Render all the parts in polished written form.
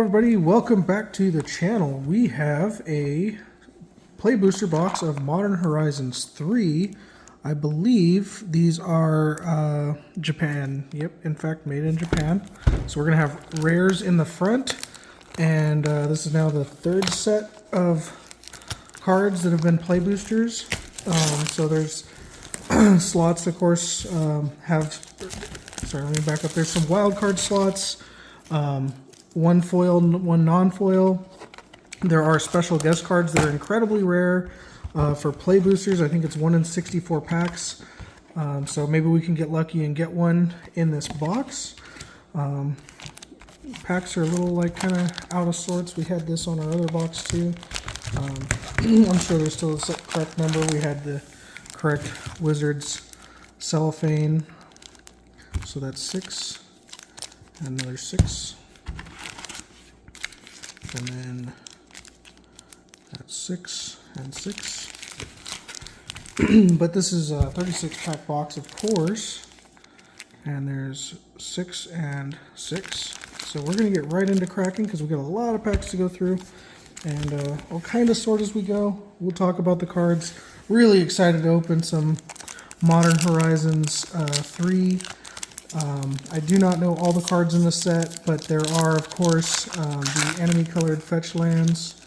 everybody, welcome back to the channel. We have a play booster box of Modern Horizons 3. I believe these are Japan. Yep, in fact made in Japan. So we're going to have rares in the front, and this is now the third set of cards that have been play boosters. So there's slots, of course, sorry, let me back up. There's some wild card slots. One foil, one non-foil. There are special guest cards that are incredibly rare for play boosters. I think it's 1 in 64 packs. So maybe we can get lucky and get one in this box. Packs are a little like kind of out of sorts. We had this on our other box too. I'm sure there's still the correct number. We had the correct Wizards cellophane. So that's 6. And another 6. And then that's 6 and 6. But this is a 36 pack box, of course. And there's 6 and 6. So we're going to get right into cracking because we've got a lot of packs to go through. And I'll kind of sort as we go. We'll talk about the cards. Really excited to open some Modern Horizons 3. I do not know all the cards in the set, but there are, of course, the enemy-colored fetch lands.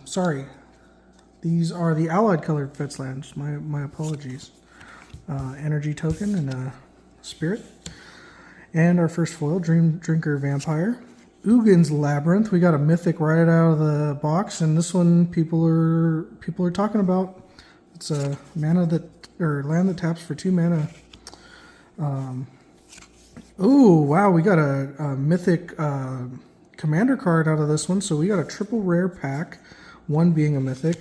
Sorry, these are the allied-colored fetch lands. My apologies. Energy token and a spirit. And our first foil, Dream Drinker Vampire. Ugin's Labyrinth. We got a mythic right out of the box, and this one people are talking about. It's a land that taps for 2 mana. Oh, wow, we got a mythic commander card out of this one. So we got a triple rare pack, 1 being a mythic,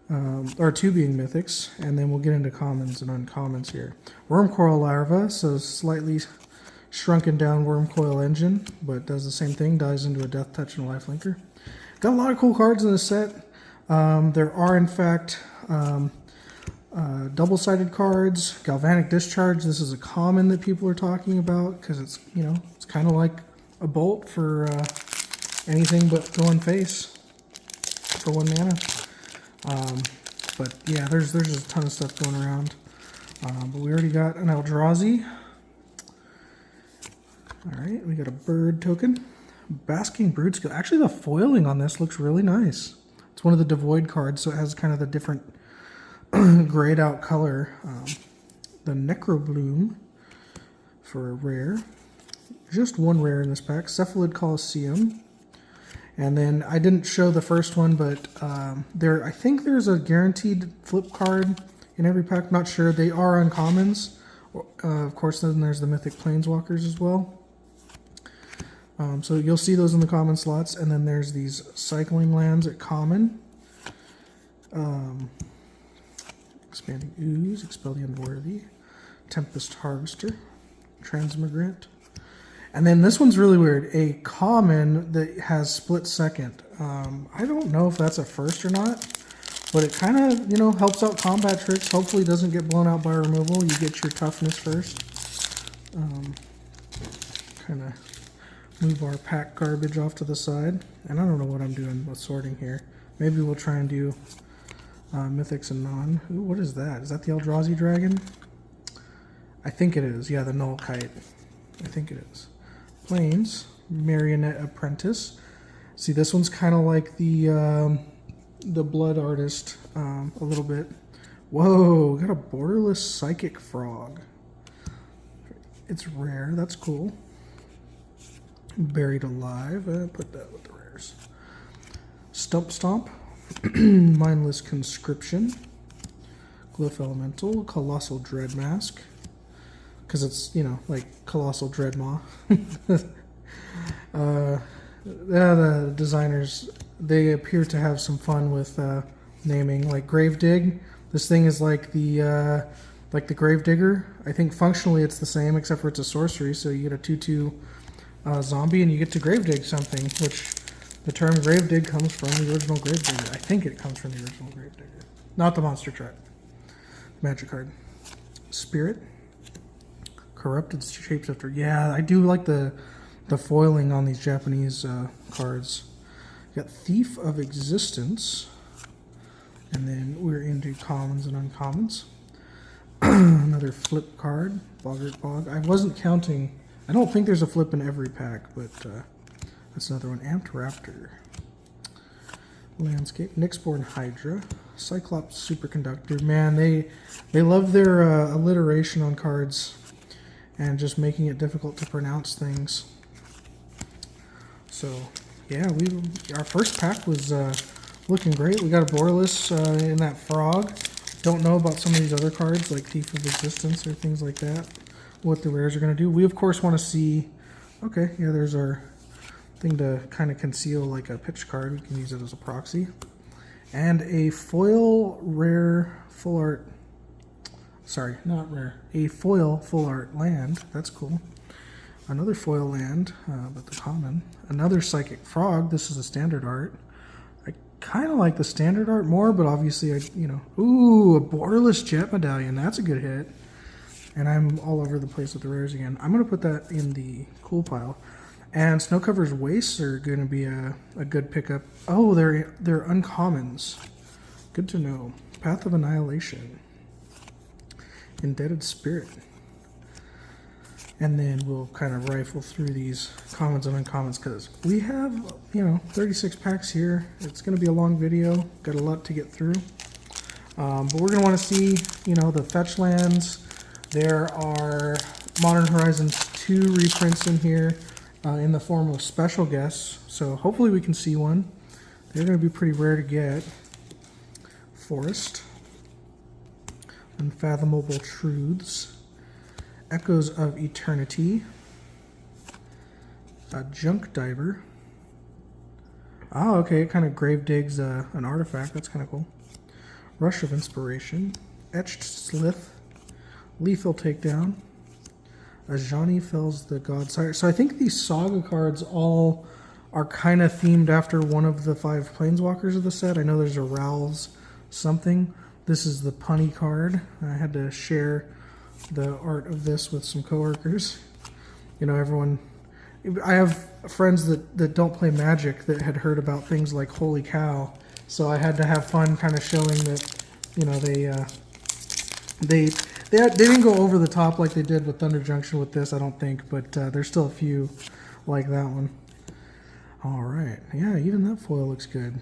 or 2 being mythics, and then we'll get into commons and uncommons here. Wormcoil Larva, so slightly shrunken down Wormcoil Engine, but does the same thing, dies into a Death Touch and a Lifelinker. Got a lot of cool cards in this set. There are, in fact, double-sided cards. Galvanic Discharge. This is a common that people are talking about because it's, it's kind of like a bolt for anything but going face for 1 mana. But yeah, there's just a ton of stuff going around. But we already got an Eldrazi. All right, we got a bird token. Basking Broodskill. Actually, the foiling on this looks really nice. It's one of the Devoid cards, so it has kind of the different grayed out color. The Necrobloom for a rare. Just 1 rare in this pack. Cephalid Colosseum. And then I didn't show the first one, but I think there's a guaranteed flip card in every pack. Not sure. They are uncommons. Of course, then there's the Mythic Planeswalkers as well. So you'll see those in the common slots. And then there's these Cycling Lands at common. Expanding Ooze, Expel the Unworthy, Tempest Harvester, Transmigrant. And then this one's really weird. A common that has split second. I don't know if that's a first or not, but it kind of, helps out combat tricks. Hopefully it doesn't get blown out by removal. You get your toughness first. Kind of move our pack garbage off to the side. And I don't know what I'm doing with sorting here. Maybe we'll try and do mythics and non. Ooh, what is that? Is that the Eldrazi dragon? I think it is. Yeah, the Null Kite. I think it is. Plains, Marionette Apprentice. See, this one's kind of like the Blood Artist a little bit. Whoa, we got a Borderless Psychic Frog. It's rare. That's cool. Buried Alive. Put that with the rares. Stump Stomp. Mindless Conscription. Glyph Elemental. Colossal Dreadmask. Because it's, like Colossal Dreadmaw. The designers, they appear to have some fun with naming, like Gravedigg. This thing is like the Gravedigger. I think functionally it's the same, except for it's a sorcery, so you get a 2/2 zombie and you get to Gravedigg something, which the term Gravedigg comes from the original Gravedigger. I think it comes from the original Gravedigger. Not the monster truck. Magic card. Spirit. Corrupted Shapeshifter. Yeah, I do like the the foiling on these Japanese cards. You got Thief of Existence, and then we're into commons and uncommons. Another flip card, Boggart Bog. I wasn't counting. I don't think there's a flip in every pack, but that's another one. Amped Raptor. Landscape. Nyxborn Hydra. Cyclops Superconductor. Man, they love their alliteration on cards and just making it difficult to pronounce things. So, yeah, our first pack was looking great. We got a Borderless in that frog. Don't know about some of these other cards like Thief of Existence or things like that, what the rares are going to do. We, of course, want to see... Okay, yeah, there's our thing to kind of conceal like a pitch card. We can use it as a proxy. And a foil rare full art... Sorry, not rare. A foil full art land. That's cool. Another foil land, but the common. Another Psychic Frog. This is a standard art. I kind of like the standard art more, but obviously, ooh, a Borderless Jet Medallion. That's a good hit. And I'm all over the place with the rares again. I'm going to put that in the cool pile. And Snowcover's Wastes are going to be a good pickup. Oh, they're uncommons. Good to know. Path of Annihilation. Indebted Spirit. And then we'll kind of rifle through these commons and uncommons because we have, 36 packs here. It's going to be a long video. Got a lot to get through. But we're going to want to see, the fetch lands. There are Modern Horizons 2 reprints in here in the form of special guests. So hopefully we can see one. They're going to be pretty rare to get. Forest. Unfathomable Truths. Echoes of Eternity. A Junk Diver. Oh, okay, it kind of grave digs an artifact. That's kind of cool. Rush of Inspiration. Etched Slith. Lethal Takedown. Ajani Fells the Godsire. So I think these Saga cards all are kind of themed after one of the 5 Planeswalkers of the set. I know there's a Ralph's something. This is the Punny card. I had to share the art of this with some coworkers. Everyone... I have friends that don't play Magic that had heard about things like Holy Cow, so I had to have fun kind of showing that, they didn't go over the top like they did with Thunder Junction with this, I don't think, but there's still a few like that one. All right, yeah, even that foil looks good.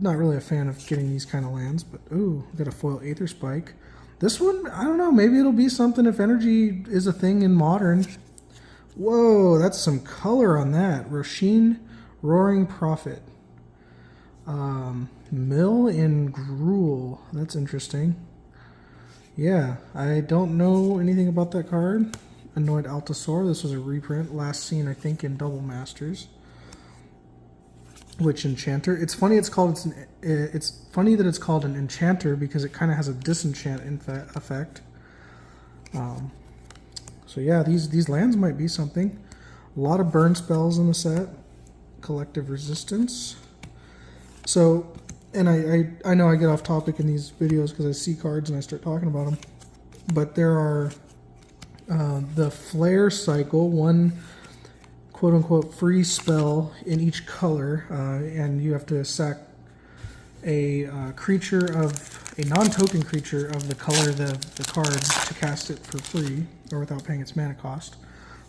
Not really a fan of getting these kind of lands, but ooh, got a foil Aether Spike. This one, I don't know, maybe it'll be something if energy is a thing in Modern. Whoa, that's some color on that. Roshin Roaring Prophet. Mill in Gruel. That's interesting. Yeah, I don't know anything about that card. Annoyed Altasaur. This was a reprint. Last seen, I think, in Double Masters. Witch Enchanter. It's funny. It's funny that it's called an Enchanter because it kind of has a disenchant effect. So yeah, these lands might be something. A lot of burn spells in the set. Collective Resistance. So, and I know I get off topic in these videos because I see cards and I start talking about them. But there are the Flare Cycle, one quote-unquote free spell in each color, and you have to sack a creature of a non-token creature of the color of the card to cast it for free or without paying its mana cost.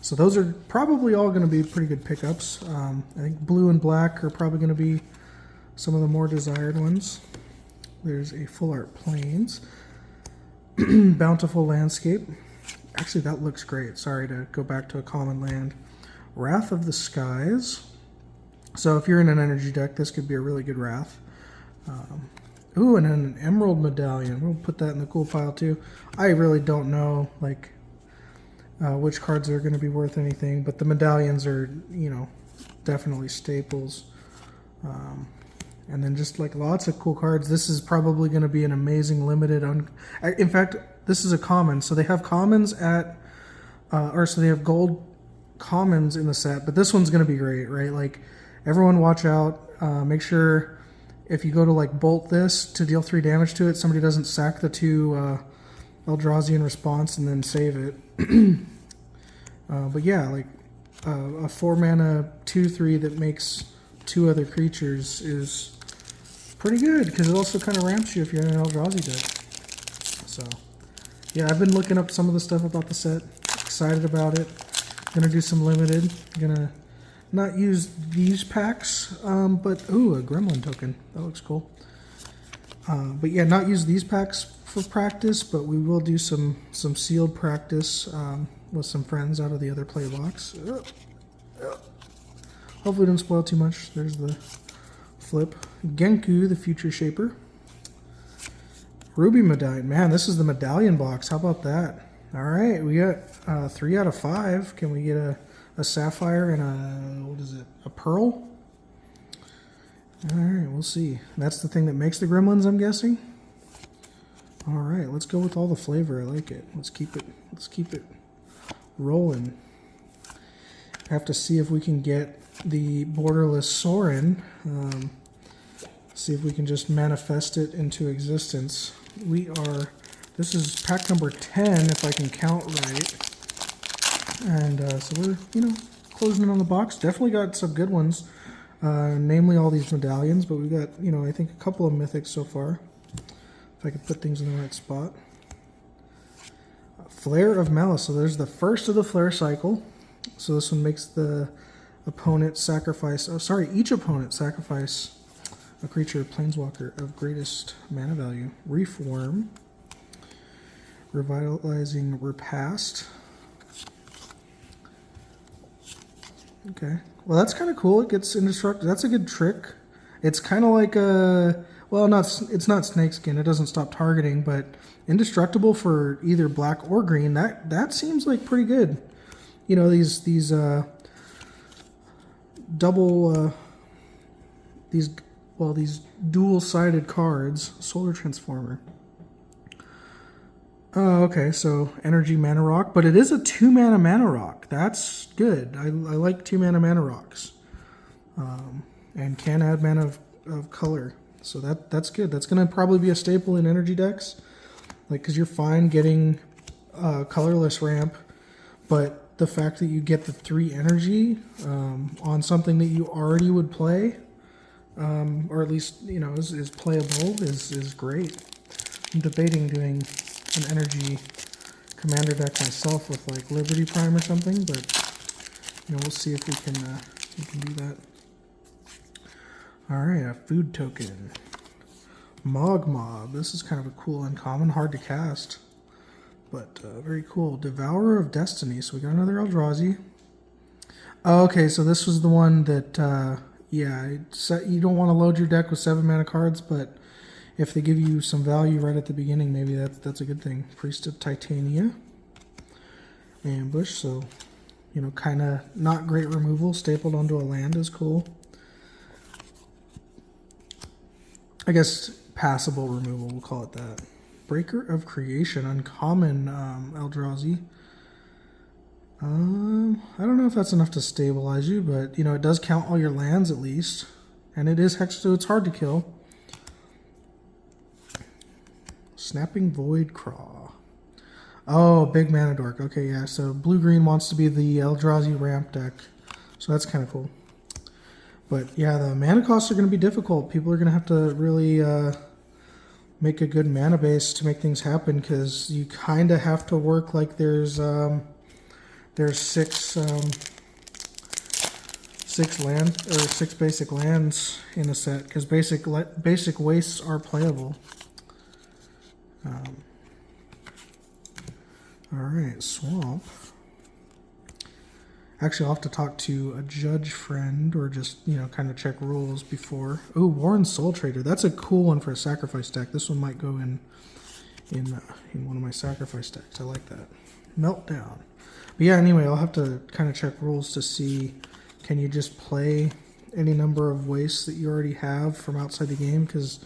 So those are probably all going to be pretty good pickups. I think blue and black are probably going to be some of the more desired ones. There's a Full Art Plains. Bountiful Landscape. Actually, that looks great. Sorry to go back to a common land. Wrath of the Skies. So if you're in an energy deck, this could be a really good Wrath. Ooh, and then an Emerald Medallion. We'll put that in the cool pile too. I really don't know which cards are going to be worth anything, but the medallions are, definitely staples. And then just like lots of cool cards. This is probably going to be an amazing limited. In fact, this is a common. So they have commons so they have gold commons in the set, but this one's going to be great, right? Like, everyone watch out. Make sure if you go to bolt this to deal 3 damage to it, somebody doesn't sack the 2 Eldrazi in response and then save it. But yeah, a 4-mana 2/3 that makes 2 other creatures is pretty good, because it also kind of ramps you if you're in an Eldrazi deck. So, yeah, I've been looking up some of the stuff about the set. Excited about it. Gonna do some limited. Gonna not use these packs, but ooh, a Gremlin token. That looks cool. But yeah, not use these packs for practice, but we will do some sealed practice with some friends out of the other play box. Hopefully, don't spoil too much. There's the flip. Genku, the Future Shaper. Ruby Medallion. Man, this is the medallion box. How about that? All right, we got 3 out of 5. Can we get a sapphire and a, what is it, a pearl? All right, we'll see. That's the thing that makes the gremlins, I'm guessing. All right, let's go with all the flavor. I like it. Let's keep it rolling. Have to see if we can get the borderless Sorin. See if we can just manifest it into existence. This is pack number 10, if I can count right. And so we're, closing in on the box. Definitely got some good ones, namely all these medallions, but we've got, I think a couple of mythics so far. If I could put things in the right spot. Flare of Malice. So there's the first of the flare cycle. So this one makes the opponent sacrifice, each opponent sacrifice a creature, planeswalker of greatest mana value. Reform. Revitalizing Repast. Okay. Well, that's kind of cool. It gets indestructible. That's a good trick. It's kind of like a... Well, it's not Snakeskin. It doesn't stop targeting, but indestructible for either black or green. That seems like pretty good. These dual-sided cards. Solar Transformer. Oh, okay. So energy mana rock, but it is a 2-mana mana rock. That's good. I like 2-mana mana rocks, and can add mana of color. So that's good. That's going to probably be a staple in energy decks, because you're fine getting colorless ramp, but the fact that you get the 3 energy on something that you already would play, or at least is playable, is great. I'm debating doing an energy commander deck myself with like Liberty Prime or something, but we'll see if we can do that. Alright, a food token. Mogmob. This is kind of a cool uncommon, hard to cast, but very cool. Devourer of Destiny. So we got another Eldrazi. Oh, okay, so this was the one that, you don't want to load your deck with 7-mana cards, but if they give you some value right at the beginning, maybe that's a good thing. Priest of Titania. Ambush, so, kind of not great removal. Stapled onto a land is cool. I guess passable removal, we'll call it that. Breaker of Creation, uncommon Eldrazi. I don't know if that's enough to stabilize you, but, it does count all your lands at least. And it is hex, so it's hard to kill. Snapping Void Craw. Oh, big mana dork. Okay, yeah, so blue-green wants to be the Eldrazi ramp deck. So that's kind of cool. But yeah, the mana costs are going to be difficult. People are going to have to really make a good mana base to make things happen, because you kind of have to work like there's 6 basic lands in a set, because basic wastes are playable. Alright, Swamp. Actually, I'll have to talk to a judge friend, or just, kind of check rules before. Oh, Warren Soul Trader. That's a cool one for a sacrifice deck. This one might go in one of my sacrifice decks. I like that. Meltdown. But yeah, anyway, I'll have to kind of check rules to see, can you just play any number of wastes that you already have from outside the game? Because,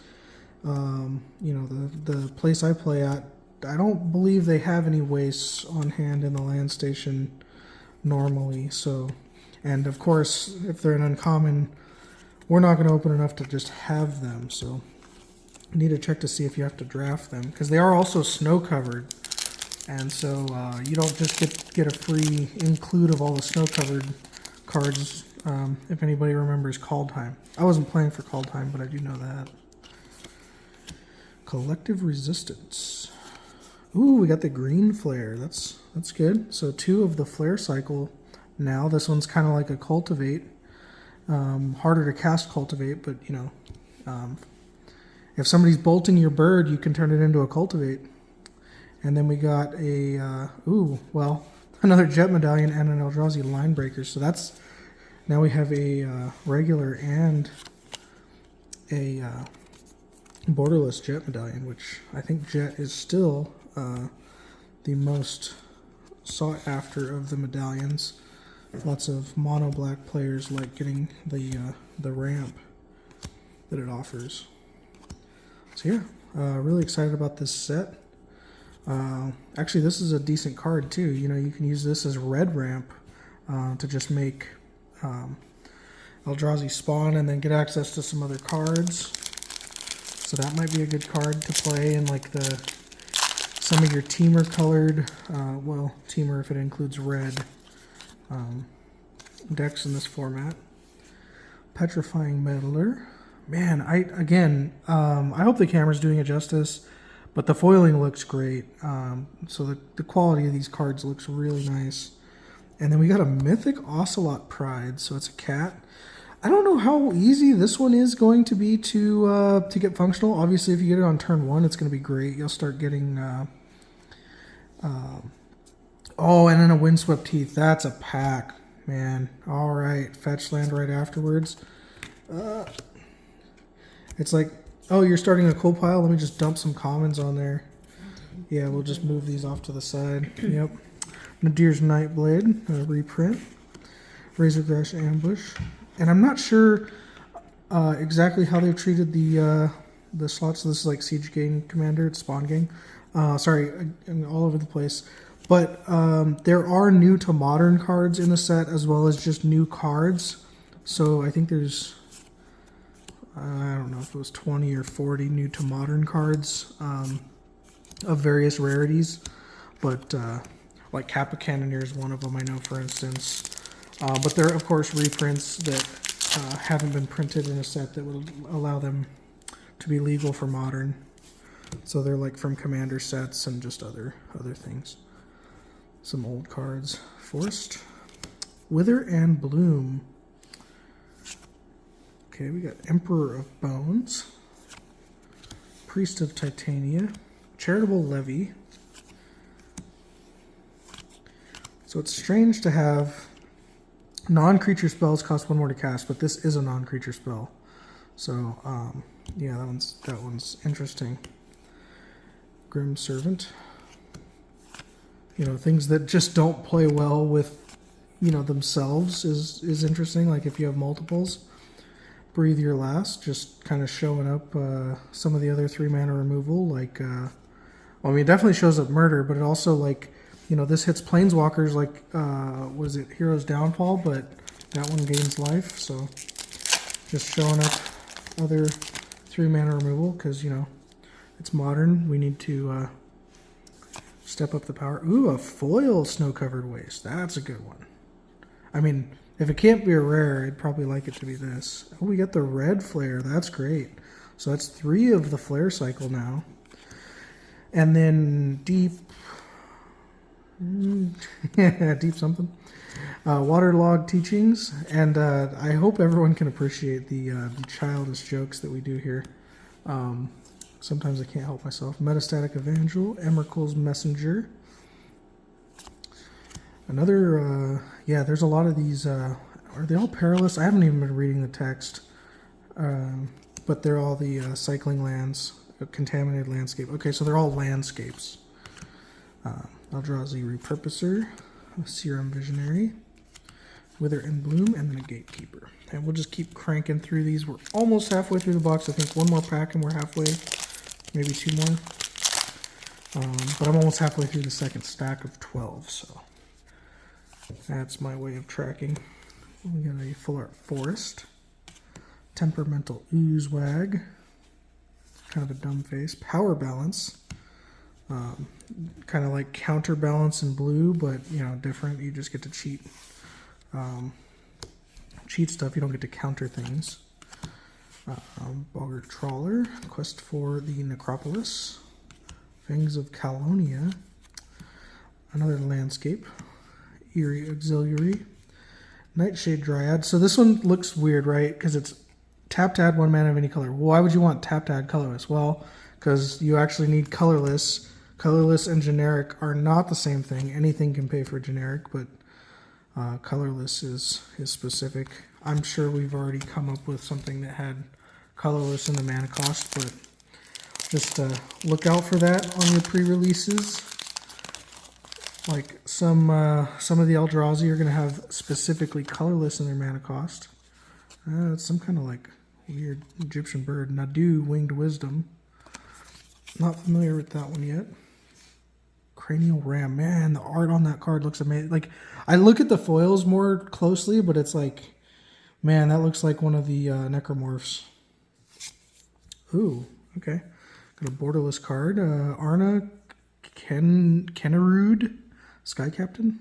the place I play at, I don't believe they have any wastes on hand in the land station normally. So, and of course, if they're an uncommon, we're not going to open enough to just have them. So, I need to check to see if you have to draft them, because they are also snow covered, and so you don't just get a free include of all the snow covered cards, if anybody remembers Call Time. I wasn't playing for Call Time, but I do know that. Collective Resistance. Ooh, we got the green flare. That's good. So 2 of the flare cycle now. This one's kind of like a Cultivate. Harder to cast Cultivate, but you know, if somebody's bolting your bird, you can turn it into a Cultivate. And then we got a, another Jet Medallion and an Eldrazi Line Breaker. So that's, now we have a regular and a borderless Jet Medallion, which I think Jet is still the most sought after of the medallions. Lots of mono black players like getting the ramp that it offers. So yeah, really excited about this set. Actually, this is a decent card too. You know, you can use this as red ramp to just make Eldrazi spawn and then get access to some other cards. So that might be a good card to play in like some of your teamer colored, teamer if it includes red decks in this format. Petrifying Meddler. Man, I hope the camera's doing it justice, but the foiling looks great. So the quality of these cards looks really nice. And then we got a Mythic Ocelot Pride, so it's a cat. I don't know how easy this one is going to be to get functional. Obviously, if you get it on turn 1, it's going to be great. You'll start getting... and then a Windswept Teeth. That's a pack, man. All right, fetch land right afterwards. It's like, oh, you're starting a cool pile? Let me just dump some commons on there. Yeah, we'll just move these off to the side. Yep. Nadir's Nightblade, reprint. Razorgrash Ambush. And I'm not sure exactly how they've treated the slots. This is like Siege Gang Commander, it's Spawn Gang. All over the place. But there are new to modern cards in the set as well as just new cards. So I think there's, I don't know if it was 20 or 40 new to modern cards of various rarities. But like Kappa Cannoneer is one of them, I know, for instance. But there are, of course, reprints that haven't been printed in a set that would allow them to be legal for modern. So they're like from Commander sets and just other things. Some old cards. Forced. Wither and Bloom. Okay, we got Emperor of Bones. Priest of Titania. Charitable Levy. So it's strange to have non-creature spells cost 1 more to cast, but this is a non-creature spell. So, yeah, that one's interesting. Grim Servant. You know, things that just don't play well with, you know, themselves is interesting. Like if you have multiples. Breathe Your Last, just kind of showing up some of the other 3-mana removal. Like, it definitely shows up Murder, but it also, like, you know, this hits Planeswalkers like, was it Hero's Downfall, but that one gains life, so just showing up other 3-mana removal, because, you know, it's modern. We need to step up the power. Ooh, a foil Snow-Covered Waste. That's a good one. I mean, if it can't be a rare, I'd probably like it to be this. Oh, we got the red flare. That's great. So that's 3 of the flare cycle now. And then deep... deep something. Waterlogged Teachings. And I hope everyone can appreciate the childish jokes that we do here. Sometimes I can't help myself. Metastatic Evangel. Emrakul's Messenger. Another, there's a lot of these, are they all perilous? I haven't even been reading the text, but they're all the cycling lands, contaminated landscape. Okay, so they're all landscapes. Eldrazi Repurposer, Serum Visionary, Wither and Bloom, and then a Gatekeeper. And we'll just keep cranking through these. We're almost halfway through the box. I think one more pack and we're halfway, maybe 2 more. But I'm almost halfway through the second stack of 12, so... That's my way of tracking. We got a Full Art Forest. Temperamental Oozewag. Kind of a dumb face. Power Balance. Kind of like Counterbalance in blue, but, you know, different. You just get to cheat. cheat stuff. You don't get to counter things. Boggart Trawler, Quest for the Necropolis, Fangs of Calonia, another landscape, Eerie Auxiliary, Nightshade Dryad. So this one looks weird, right? Because it's tap to add 1 mana of any color. Why would you want tap to add colorless? Well, because you actually need colorless. Colorless and generic are not the same thing. Anything can pay for generic, but colorless is specific. I'm sure we've already come up with something that had colorless in the mana cost, but just look out for that on your pre-releases. Like some of the Eldrazi are going to have specifically colorless in their mana cost. It's some kind of like weird Egyptian bird. Nadu, Winged Wisdom. Not familiar with that one yet. Cranial Ram. Man, the art on that card looks amazing. Like, I look at the foils more closely, but it's like, man, that looks like one of the necromorphs. Ooh, okay. Got a borderless card. Arna Kennerud, Sky Captain.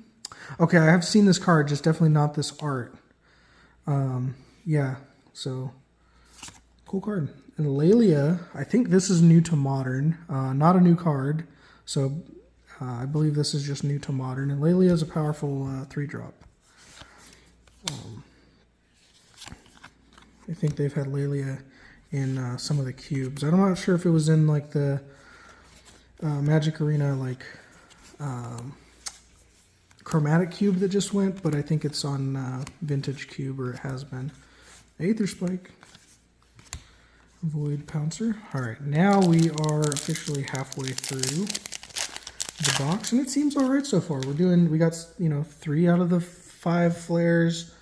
Okay, I have seen this card, just definitely not this art. Yeah, so cool card. And Lelia, I think this is new to Modern, not a new card. So I believe this is just new to Modern. And Lelia is a powerful 3-drop. I think they've had Lelia in some of the cubes. I'm not sure if it was in like the Magic Arena like chromatic cube that just went, but I think it's on Vintage Cube, or it has been. Aether Spike. Void Pouncer. Alright, now we are officially halfway through the box, and it seems alright so far. We got, 3 out of the 5 flares.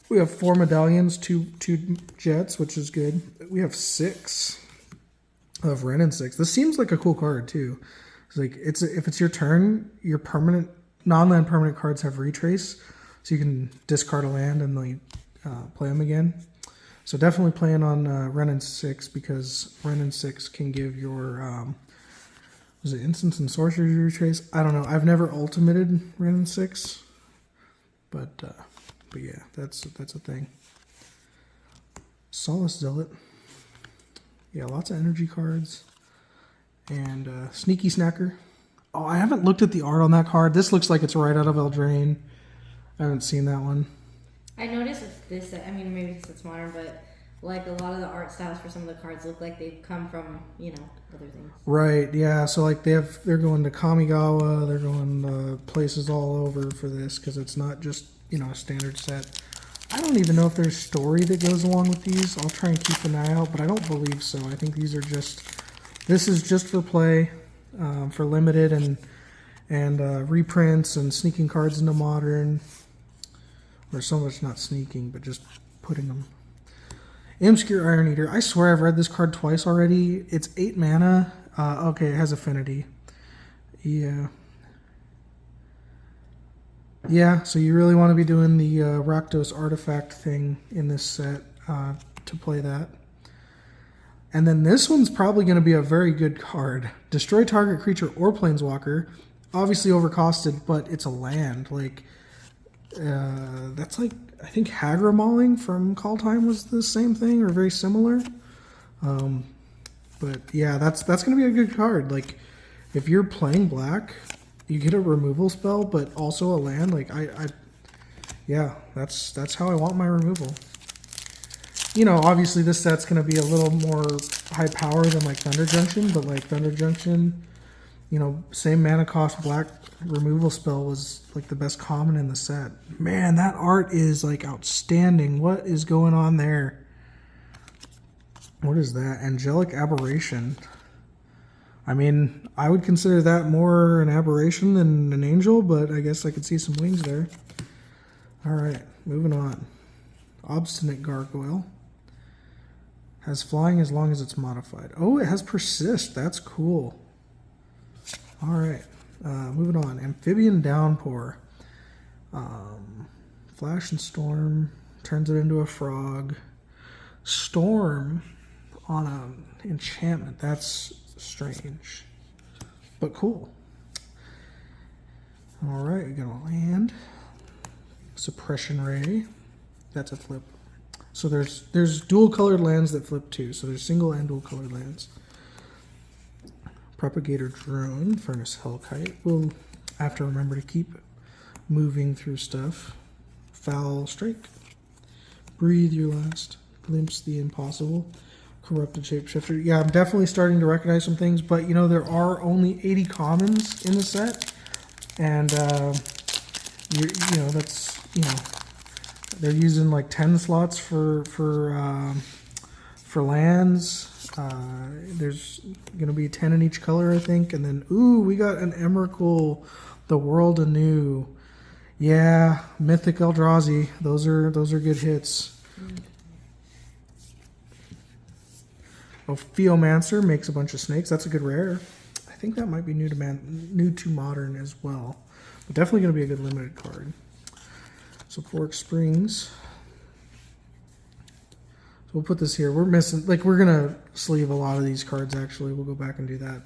We have 4 medallions, two jets, which is good. We have 6 of Ren and 6. This seems like a cool card too. It's like if it's your turn, your permanent non-land permanent cards have retrace, so you can discard a land and like play them again. So definitely playing on Ren and 6, because Ren and 6 can give your was it instants and sorcery retrace? I don't know. I've never ultimated Ren and 6, but yeah, that's a thing. Solace Zealot. Yeah, lots of energy cards. And Sneaky Snacker. Oh, I haven't looked at the art on that card. This looks like it's right out of Eldraine. I haven't seen that one. I noticed this, I mean, maybe it's modern, but like a lot of the art styles for some of the cards look like they've come from, other things. Right, yeah. So like they're going to Kamigawa, they're going places all over for this, because it's not just, a standard set. I don't even know if there's story that goes along with these. I'll try and keep an eye out, but I don't believe so. I think these are this is just for play, for limited and reprints and sneaking cards into Modern. Or so much not sneaking, but just putting them. Imscure Iron Eater. I swear I've read this card twice already. It's 8 mana. Okay, it has Affinity. Yeah. Yeah, so you really want to be doing the Rakdos artifact thing in this set to play that. And then this one's probably going to be a very good card. Destroy target creature or planeswalker. Obviously overcosted, but it's a land. Like, that's like, I think Hagra Mauling from Call Time was the same thing, or very similar. But yeah, that's going to be a good card. Like, if you're playing black, you get a removal spell, but also a land. Like, yeah, that's how I want my removal. Obviously this set's going to be a little more high power than like Thunder Junction, but like Thunder Junction, same mana cost black removal spell was like the best common in the set. Man, that art is like outstanding. What is going on there? What is that? Angelic Aberration. I mean, I would consider that more an aberration than an angel, but I guess I could see some wings there. Alright, moving on. Obstinate Gargoyle. Has flying as long as it's modified. Oh, it has persist. That's cool. Alright, moving on. Amphibian Downpour. Flash and Storm. Turns it into a frog. Storm on an enchantment. That's strange, but cool. Alright, we got a land. Suppression Ray. that's a flip. So there's dual colored lands that flip too. So there's single and dual colored lands. Propagator Drone, Furnace Hellkite. We'll have to remember to keep moving through stuff. Foul Strike. Breathe Your Last. Glimpse the Impossible. Corrupted Shapeshifter. Yeah, I'm definitely starting to recognize some things, but you know, there are only 80 commons in the set. And, you know, that's, you know, they're using like 10 slots for lands. There's gonna be 10 in each color, I think, and then ooh, we got an Emrakul, the World Anew. Yeah, Mythic Eldrazi. Those are good hits. Oh, Theomancer makes a bunch of snakes. That's a good rare. I think that might be new to modern as well. But definitely gonna be a good limited card. So Pork Springs. So we'll put this here. We're missing, like, we're gonna sleeve a lot of these cards. Actually, we'll go back and do that.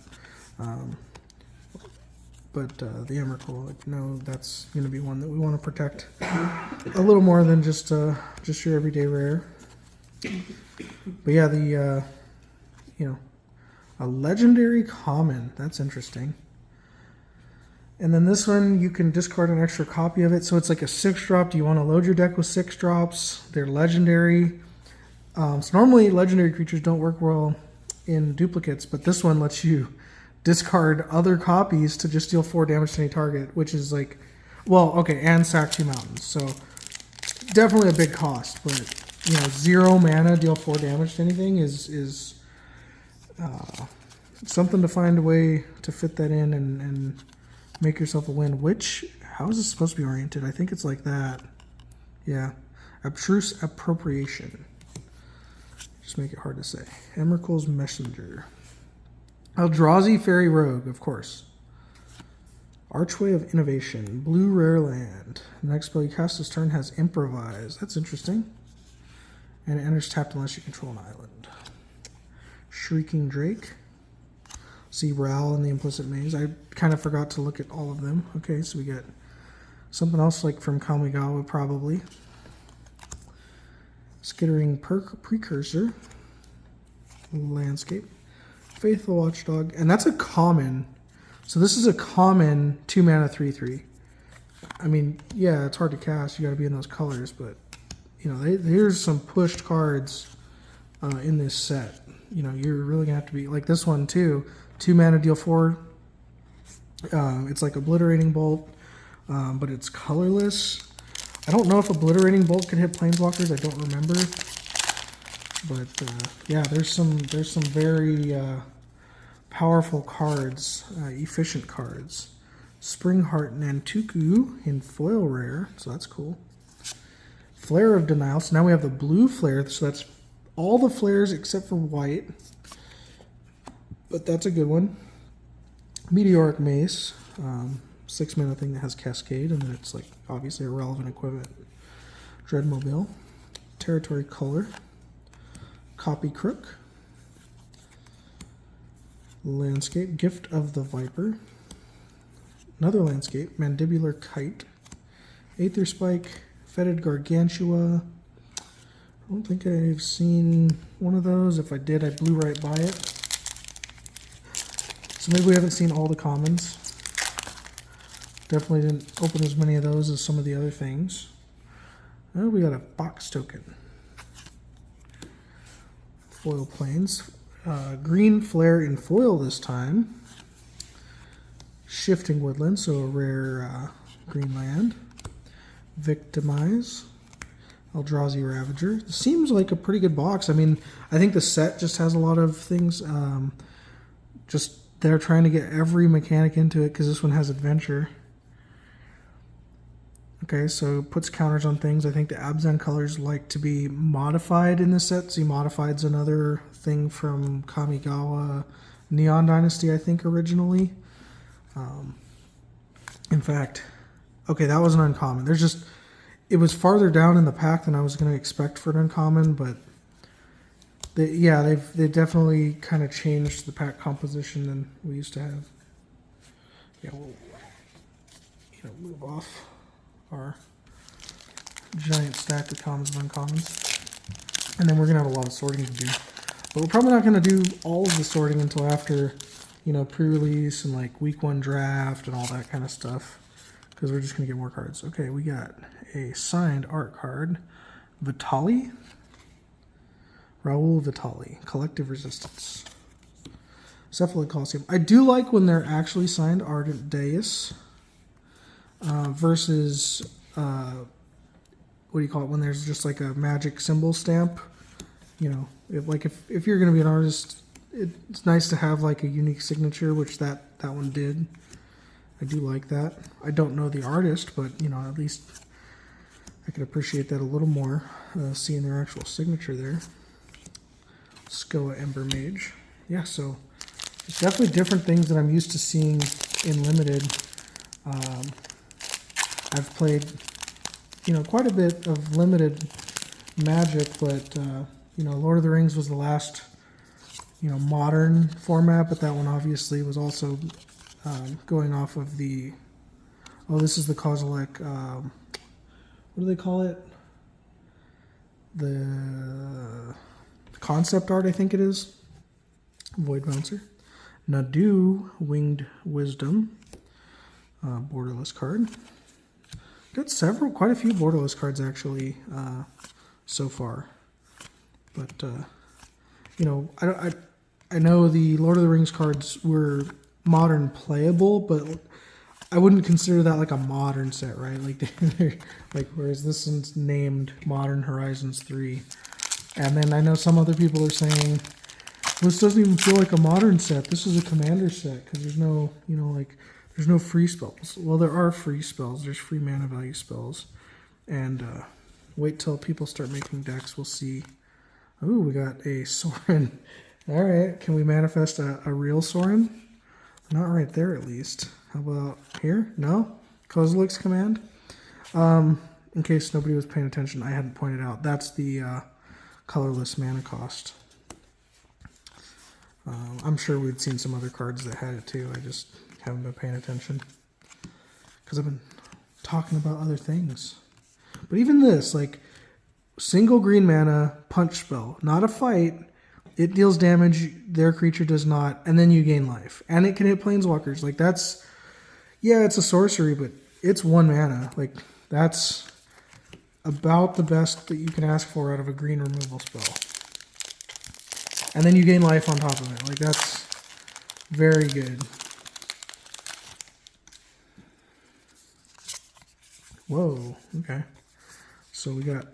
But the Emrakul, like, no, that's gonna be one that we want to protect a little more than just your everyday rare. But yeah, the you know, a legendary common. That's interesting. And then this one, you can discard an extra copy of it. So it's like a 6-drop. Do you want to load your deck with 6 drops? They're legendary. So normally legendary creatures don't work well in duplicates, but this one lets you discard other copies to just deal 4 damage to any target, which is like, well, okay, and sack 2 mountains. So definitely a big cost, but you know, 0 mana, deal 4 damage to anything is something to find a way to fit that in and make yourself a win. Which, how is this supposed to be oriented? I think it's like that. Yeah. Abstruse Appropriation. Just make it hard to say. Emrakul's Messenger. Eldrazi Fairy Rogue, of course. Archway of Innovation. Blue Rare Land. The next spell you cast this turn has Improvise. That's interesting. And it enters tapped unless you control an island. Shrieking Drake. See Ral in the Implicit Maze. I kind of forgot to look at all of them. Okay, so we get something else like from Kamigawa, probably. Skittering Precursor. Landscape. Faithful Watchdog. And that's a common. So this is a common 2 mana 3/3. I mean, yeah, it's hard to cast. You got to be in those colors, but you know, there's some pushed cards in this set. You know, you're really gonna have to be like this one too. 2 mana, deal 4. It's like Obliterating Bolt, but it's colorless. I don't know if Obliterating Bolt can hit Planeswalkers. I don't remember. But yeah, there's some very powerful cards, efficient cards. Springheart Nantuku in foil rare, so that's cool. Flare of Denial. So now we have the blue flare, so that's all the flares except for white. But that's a good one. Meteoric Mace, 6 mana thing that has Cascade, and then it's like obviously a relevant equipment. Dreadmobile, Territory Color, Copy Crook, Landscape, Gift of the Viper, another Landscape, Mandibular Kite, Aether Spike, Fetid Gargantua. I don't think I've seen one of those. If I did, I blew right by it. So maybe we haven't seen all the commons. Definitely didn't open as many of those as some of the other things. Oh, we got a box token. Foil Plains. Green Flare in foil this time. Shifting Woodland, so a rare green land. Victimize. Eldrazi Ravager. It seems like a pretty good box. I mean, I think the set just has a lot of things. Just they're trying to get every mechanic into it because this one has Adventure. Okay, so it puts counters on things. I think the Abzan colors like to be modified in this set. See, Modified's another thing from Kamigawa Neon Dynasty, I think, originally. In fact, okay, that was an uncommon. There's just, it was farther down in the pack than I was going to expect for an uncommon, but they've definitely kind of changed the pack composition than we used to have. Yeah, we'll move off our giant stack of commons and uncommons. And then we're going to have a lot of sorting to do. But we're probably not going to do all of the sorting until after, you know, pre-release and like week 1 draft and all that kind of stuff. Because we're just going to get more cards. Okay, we got a signed art card. Vitali. Raul Vitali. Collective Resistance. Cephalid Coliseum. I do like when they're actually signed Ardent Deus versus, what do you call it, when there's just like a magic symbol stamp. You know, if you're going to be an artist, it's nice to have like a unique signature, which that one did. I do like that. I don't know the artist, but, you know, at least I could appreciate that a little more, seeing their actual signature there. Skoa Ember Mage. Yeah, so there's definitely different things that I'm used to seeing in Limited. I've played, you know, quite a bit of Limited Magic, but, you know, Lord of the Rings was the last, you know, modern format, but that one obviously was also going off of the, oh, this is the Kozilek, what do they call it? The concept art, I think it is. Void Bouncer. Nadu, Winged Wisdom. Borderless card. Got quite a few borderless cards actually so far. But, you know, I know the Lord of the Rings cards were modern playable, but I wouldn't consider that like a modern set, right? Like whereas this one's named Modern Horizons 3. And then I know some other people are saying, this doesn't even feel like a modern set. This is a commander set because there's no, you know, like there's no free spells. Well, there are free spells. There's free mana value spells. And wait till people start making decks. We'll see. Ooh, we got a Sorin. All right, can we manifest a real Sorin? Not right there, at least. How about here? No? Kozilek's Command? In case nobody was paying attention, I hadn't pointed out. That's the colorless mana cost. I'm sure we'd seen some other cards that had it too. I just haven't been paying attention because I've been talking about other things. But even this, like, single green mana punch spell, not a fight. It deals damage, their creature does not, and then you gain life. And it can hit planeswalkers. Like, that's, yeah, it's a sorcery, but it's 1 mana. Like, that's about the best that you can ask for out of a green removal spell. And then you gain life on top of it. Like, that's very good. Whoa, okay. So we got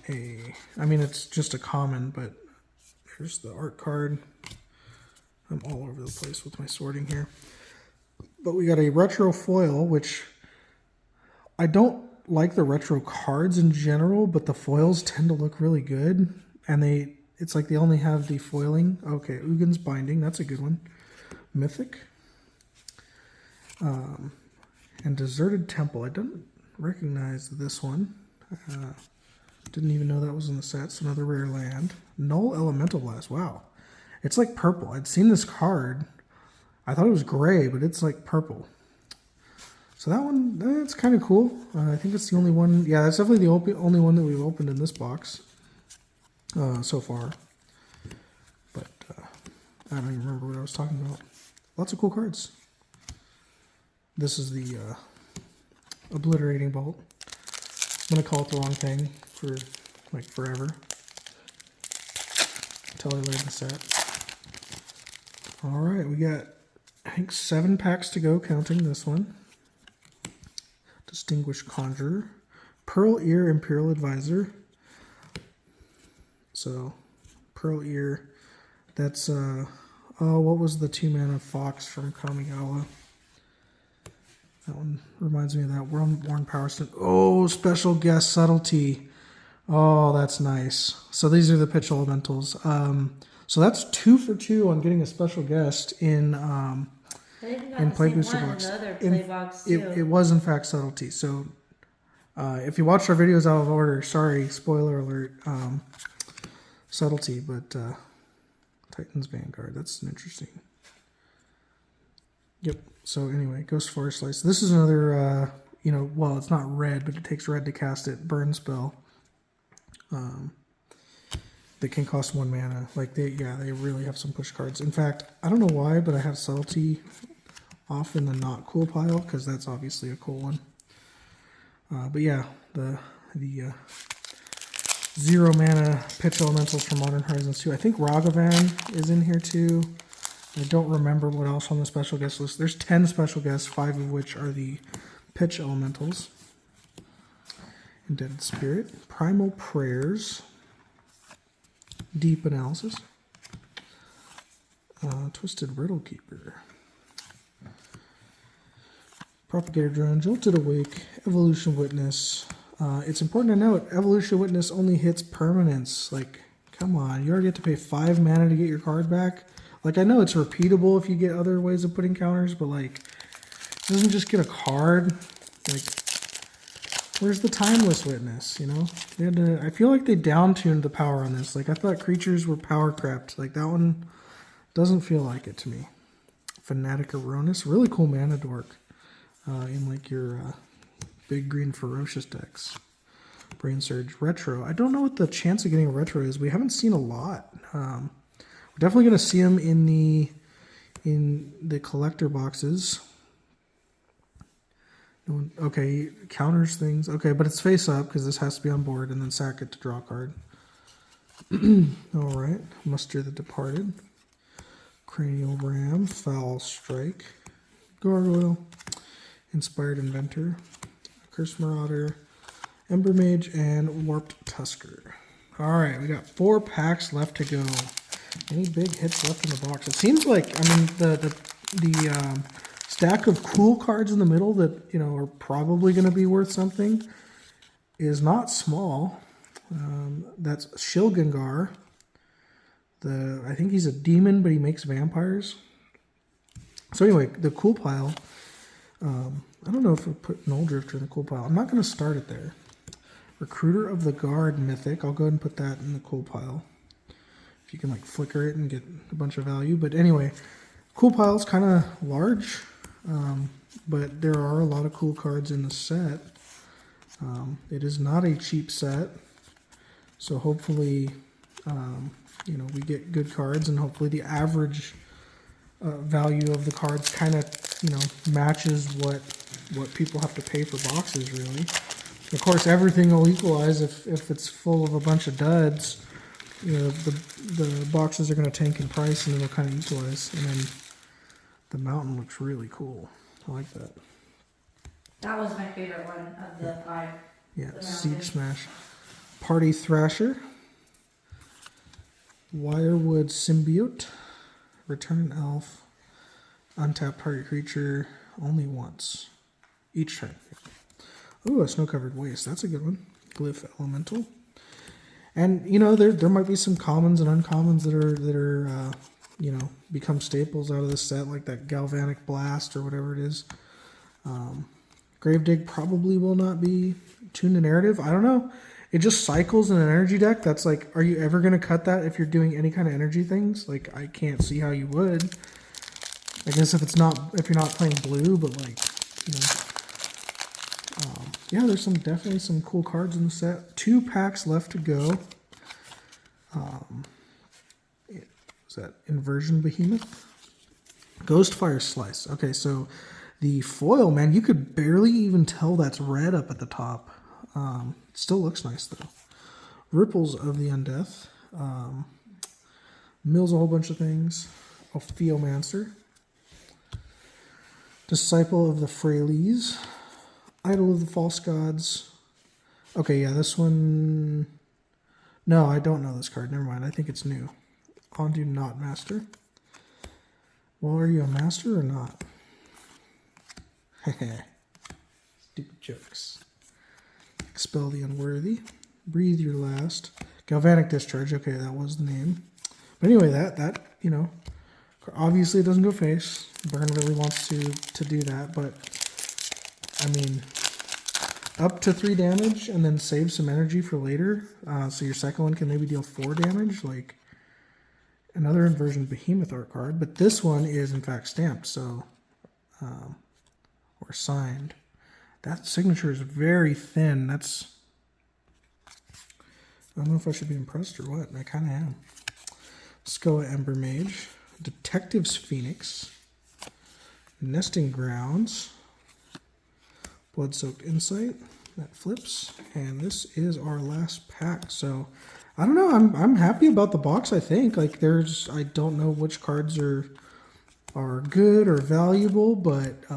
I mean, it's just a common, but here's the art card. I'm all over the place with my sorting here. But we got a retro foil, which I don't like the retro cards in general, but the foils tend to look really good. And it's like they only have the foiling. Okay, Ugin's Binding, that's a good one. Mythic. And Deserted Temple. I don't recognize this one. Didn't even know that was in the sets. Another rare land. Null Elemental Blast. Wow. It's like purple. I'd seen this card. I thought it was gray, but it's like purple. So that one, that's kind of cool. I think it's the only one. Yeah, that's definitely the only one that we've opened in this box so far. But I don't even remember what I was talking about. Lots of cool cards. This is the Obliterating Bolt. I'm going to call it the wrong thing for like forever. Until I learn the set. Alright, we got, I think, 7 packs to go, counting this one. Distinguished Conjurer. Pearl Ear Imperial Advisor. So, Pearl Ear. That's, oh, what was the 2 mana Fox from Kamigawa? That one reminds me of that Worn Power Stone. Oh, Special Guest Subtlety. Oh, that's nice. So these are the pitch elementals. So that's 2 for 2 on getting a special guest in Play Booster Box. It was in fact Subtlety. So if you watched our videos out of order, sorry, spoiler alert. Subtlety, but Titan's Vanguard. That's interesting. Yep. So anyway, Ghost Forest Slice. This is another you know, well, it's not red, but it takes red to cast it, burn spell. That can cost 1 mana. Like, they really have some push cards. In fact, I don't know why, but I have Subtlety off in the not cool pile, because that's obviously a cool one. But yeah, the 0 mana pitch elementals from Modern Horizons 2. I think Ragavan is in here too. I don't remember what else on the special guest list. There's 10 special guests, 5 of which are the pitch elementals. Indebted Spirit, Primal Prayers, Deep Analysis, Twisted Riddle Keeper, Propagator Drone, Jolted Awake, Evolution Witness. It's important to note, Evolution Witness only hits permanents. Like, come on, you already have to pay 5 mana to get your card back. Like, I know it's repeatable if you get other ways of putting counters, but like, it doesn't just get a card. Like, where's the Timeless Witness, you know? They had to, I feel like they down-tuned the power on this. Like, I thought creatures were power crept. Like, that one doesn't feel like it to me. Fanatic Erroneous, really cool mana dork in like your big green ferocious decks. Brain Surge, Retro. I don't know what the chance of getting a Retro is. We haven't seen a lot. We're definitely going to see them in the collector boxes. Okay, counters things. Okay, but it's face up because this has to be on board, and then sack it to draw a card. All right, Muster the Departed, Cranial Ram, Foul Strike, Gargoyle, Inspired Inventor, Curse Marauder, Ember Mage, and Warped Tusker. All right, we got 4 packs left to go. Any big hits left in the box? It seems like, I mean, the stack of cool cards in the middle that, you know, are probably going to be worth something is not small. That's Shilgengar. I think he's a demon, but he makes vampires. So anyway, the cool pile. I don't know if we'll put Null Drifter in the cool pile. I'm not going to start it there. Recruiter of the Guard Mythic. I'll go ahead and put that in the cool pile. If you can like flicker it and get a bunch of value. But anyway, cool pile is kind of large. But there are a lot of cool cards in the set. It is not a cheap set. So hopefully, you know, we get good cards, and hopefully the average value of the cards kind of, you know, matches what people have to pay for boxes, really. Of course, everything will equalize if it's full of a bunch of duds. You know, the boxes are going to tank in price, and it'll kind of equalize. And then the mountain looks really cool. I like that. That was my favorite one of the 5. Yeah, Siege Smash. Party Thrasher. Wirewood Symbiote. Return an Elf. Untap target creature only once. Each turn. Ooh, a Snow-Covered Waste. That's a good one. Glyph Elemental. And, you know, there might be some commons and uncommons that are you know, become staples out of this set, like that Galvanic Blast or whatever it is. Gravedig probably will not be. Tune to Narrative, I don't know. It just cycles in an energy deck. That's like, are you ever going to cut that if you're doing any kind of energy things? Like, I can't see how you would. I guess if you're not playing blue, but like, you know. Yeah, there's definitely some cool cards in the set. 2 packs left to go. Is that Inversion Behemoth? Ghostfire Slice. Okay, so the foil, man, you could barely even tell that's red up at the top. It still looks nice, though. Ripples of the Undeath. Mills a whole bunch of things. Ophiomancer. Disciple of the Freylees. Idol of the False Gods. Okay, yeah, this one... No, I don't know this card. Never mind. I think it's new. Ondu Not Master. Well, are you a master or not? Heh. Stupid jokes. Expel the Unworthy. Breathe Your Last. Galvanic Discharge. Okay, that was the name. But anyway, that you know, obviously it doesn't go face. Burn really wants to do that, but I mean, up to 3 damage and then save some energy for later. So your second one can maybe deal 4 damage. Like another Inversion Behemoth art card, but this one is in fact stamped, so or signed. That signature is very thin. I don't know if I should be impressed or what. I kind of am. Skoa Ember Mage, Detective's Phoenix, Nesting Grounds, Blood-Soaked Insight, that flips, and this is our last pack. So I don't know, I'm happy about the box. I think like I don't know which cards are good or valuable, but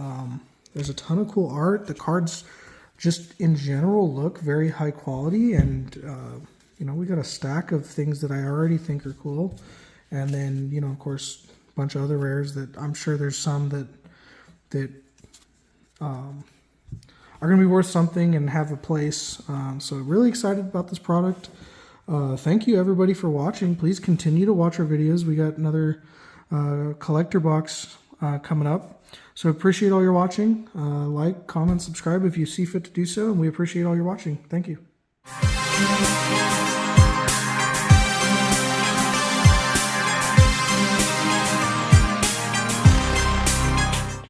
there's a ton of cool art. The cards just in general look very high quality, and you know, we got a stack of things that I already think are cool, and then, you know, of course, a bunch of other rares that I'm sure there's some that are going to be worth something and have a place. So really excited about this product. Thank you everybody for watching. Please continue to watch our videos. We got another collector box coming up. So appreciate all your watching. Like, comment, subscribe if you see fit to do so. And we appreciate all your watching. Thank you.